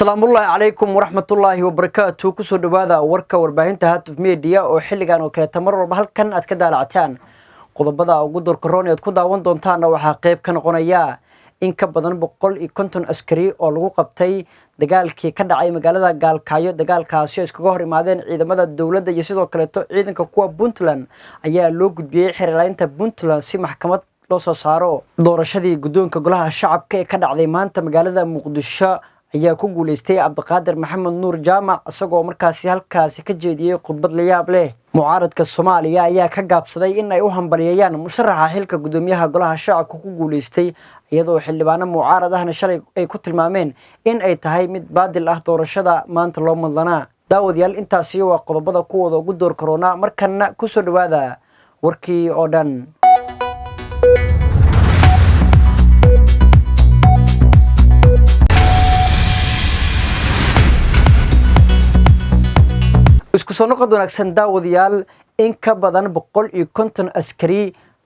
السلام الله عليكم ورحمة الله وبركاته كسر دبادة وركا ورباهنتا هاتف ميديا أو حلقان وكلا تمرر بهالكن أتكدا العتان قضبدا أو قدر كروني أتكدا وندونتانا وحاقيب كان قنايا إن كبدن بقول كنتون أسكري أو لغو قبتي دقالكي كدعاي مقالدا قال كايو دقال كاسيو اسكوغهر إمادين عيدا مدى الدولة يسيدو كالتو عيدن كوكوا بونتلان أيا لوغد بيحر لاينتا بونتلان سي محكمة لوسو سارو doorashadii guddoonka golaha shacabka ee ka dhacday maanta magaalada Muqdisho ayaa ku guuleystay Cabdiqaadir Maxamed Nuur Jaamac asagoo markaasi halkaasi ka jeediyay khudbad la yaab leh mucaaradka Soomaaliya ayaa ka gaabsaday in ay u hambalyeeyaan musharaxa xilka gudoomiyaha golaha shacabka ku guuleystay iyadoo xildhibaano mucaarad ahna shalay ay ku tilmaameen in ay tahay mid baadil ah doorashada maanta loo madlanaa daawadayaal intaasi waa qodobada kuwooda ugu door corona markana ku soo dhawaada warkii oo dhan isku soo noqod wanaagsan daawadayaal in ka badan 150 askari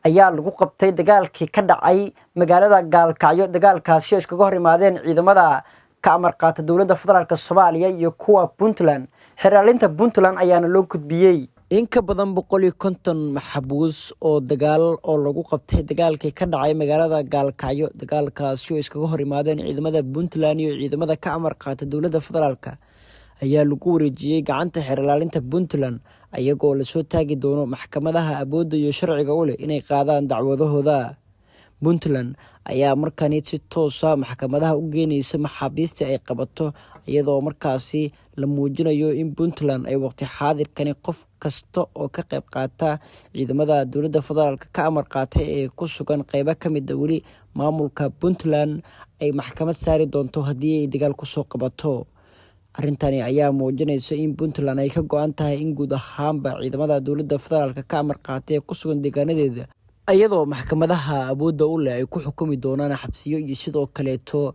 ayaa lagu qabtay dagaalkii ka dhacay magaalada Gaalkacyo dagaalkaasi oo iskaga hor imaadeen ciidamada ka amar qaata dawladda federaalka Soomaaliya iyo kuwa Puntland xiraalinta Puntland ayaana loo gudbiyay in ka badan 150 maxbuus oo dagaal oo lagu qabtay dagaalkii ka dhacay magaalada Gaalkacyo dagaalkaasi oo iskaga hor imaadeen ciidamada Puntland iyo ciidamada ka amar qaata dawladda federaalka ayaa lagu wareejiyay gacanta xiraalinta Puntland ayagoo la soo taagi doono maxkamadaha awoodda iyo sharciga u leh inay qaadaan dacwadahooda Puntland ayaa markaani si toos ah maxkamadaha u geynaysa maxaabiista ay qabato iyadoo markaasi la muujinayo in Puntland ay waqti xaadirkani qof kasta oo ka qayb qaata ciidamada dawladda federaalka ka amar qaatay ee ku sugan qaybo ka mid ah wali maamulka Puntland ay maxkamad saari doonto haddii ay dagaal ku soo qabato arrintani ayaa muujinaysa in Puntland ay ka go'an tahay in guud ahaanba ciidamada dawladda federaalka ka amar qaatay ku sugan deegaanadeeda iyadoo maxkamadaha awoodda u leh ay ku xukumi doonaan xabsiyo iyo sidoo kaleeto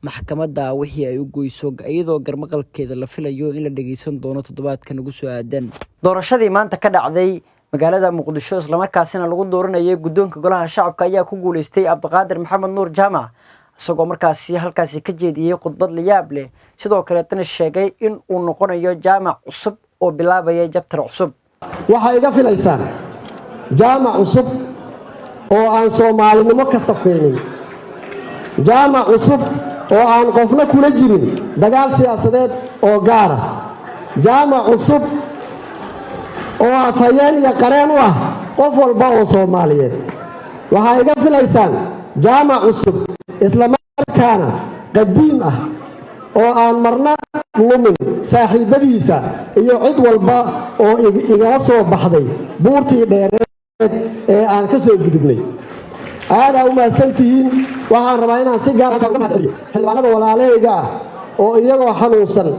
maxkamadda wixii ay u goyso iyadoo garmaqalkeeda la filayo in la dhageysan doono toddobaadkan ugu soo aadan doorashadii maanta ka dhacday magaalada Muqdisho isla markaasina lagu dooranayay guddoonka golaha shacabka ayaa ku guuleystay Cabdiqaadir Maxamed Nuur Jaamac isagoo markaasi halkaasi ka jeediyay khudbad la yaab leh sidoo kale tan sheegay in uu noqonayo jaamac cusub oo bilaabaya jabtar cusub waxa iga filaysaan jaamac cusub oo aan Soomaalinimo ka safeeyay jaamac cusub oo aan qofna kula jirin dagaal siyaasadeed oo gaar ah jaamac cusub oo afayeen iyo qareen u ah qof walba oo Soomaaliyeed waxa iga filaysaan jaamac cusub isla markaana qadiim ah oo aan marna lumin saaxiibadiisa iyo cid walba oo igala soo baxday buurtii dheereed ee aan ka soo gudubnay aad u mahadsantihiin waxaan rabaa inaan si gaar ah uga mahadceliyo xildhibaanada walaalahayga ah oo iyagoo xanuunsan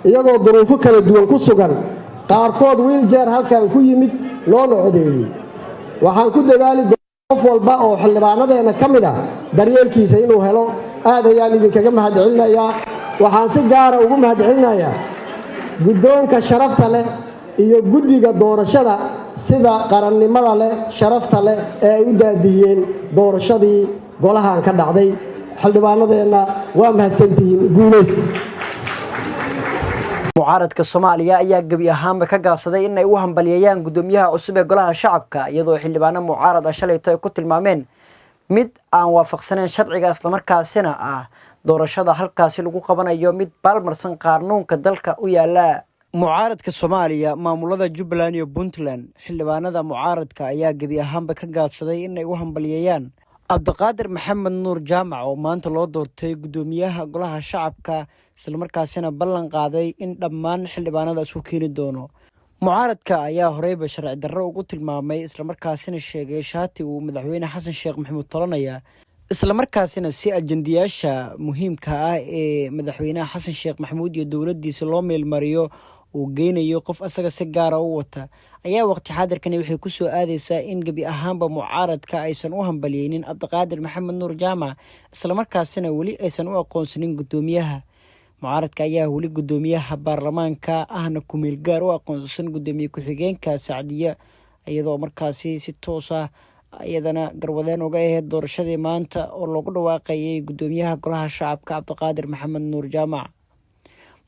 iyagoo duruufo kala duwan ku sugan qaarkood wiiljeer halkan ku yimid loona codeeyey waxaan ku dadaali qof walba oo xildhibaanadeena ka mid ah daryeelkiisa inuu helo aad ayaan idinkaga mahadcelinayaa waxaan si gaar ah ugu mahadcelinayaa guddoonka sharafta leh iyo guddiga doorashada sida qarannimada leh sharafta leh ee ay u daadiyeen doorashadii golahan ka dhacday xildhibaanadeena waa mahadsantihiin guuleysta mucaaradka Soomaaliya ayaa gabi ahaanba ka gaabsaday in ay u hambalyeeyaan gudoomiyaha cusub ee golaha shacabka iyadoo xildhibaano mucaarad ah shalayto ay ku tilmaameen mid aan waafaqsaneyn sharciga isla markaasina ah doorashada halkaasi lagu qabanayo mid balmarsan qaanuunka dalka u yaala mucaaradka Soomaaliya maamulada Jubbaland iyo Puntland xildhibaanada mucaaradka ayaa gabi ahaanba ka gaabsaday in ay u hambalyeeyaan Cabdiqaadir Maxamed Nuur Jaamac oo maanta loo doortay gudoomiyaha golaha shacabka isla markaasina ballan qaaday in dhammaan xildhibaanada isku keeni doono mucaaradka ayaa horeyba sharci darro ugu tilmaamay isla markaasina sheegay shaati uu madaxweyne Xasan Sheekh Maxamuud talanaya isla markaasina si ajandiyaasha muhiimka ah ee madaxweyne Xasan Sheekh Maxamuud iyo dawladdiisa loo meelmariyo uu geynayo qof asaga si gaar ah u wata ayaa waqti xaadirkani waxay ku soo aadaysaa in gabi ahaanba mucaaradka aysan u hambalyeeynin Cabdiqaadir Maxamed Nuur Jaamac isla markaasina wali aysan u aqoonsanin gudoomiyaha mucaaradka ayaa wali gudoomiyaha baarlamaanka ahna ku meel gaar u aqoonsan gudoomiye ku-xigeenka Sacdiya iyadoo markaasi si toos ah iyadana garwadeen uga ahayd doorashadii maanta oo lagu dhawaaqayay gudoomiyaha golaha shacabka Cabdiqaadir Maxamed Nuur Jaamac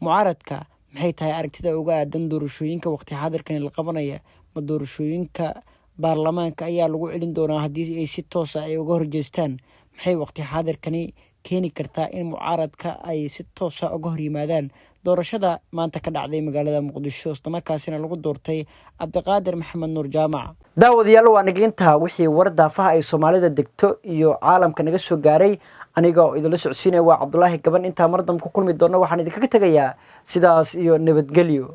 mucaaradka maxay tahay aragtida uga aadan doorashooyinka waqti xaadirkan la qabanaya ma doorashooyinka baarlamaanka ayaa lagu celin doonaa haddii ay si toos ah ay uga horjeestaan maxay waqti xaadirkani keeni kartaa in mucaaradka ay si toos ah uga hor yimaadaan doorashada maanta ka dhacday magaalada muqdisho isla markaasina lagu doortay cabdiqaadir maxamed nuur jaamac daawadayaal waa naginta wixii war daafaha ay Soomaalida degto iyo caalamka naga soo gaaray aniga oo idin la socodsiinaya waa Cabdullaahi Gaban inta mar dambe ku kulmi doona waxaan idinkaga tagayaa sidaas iyo nabadgelyo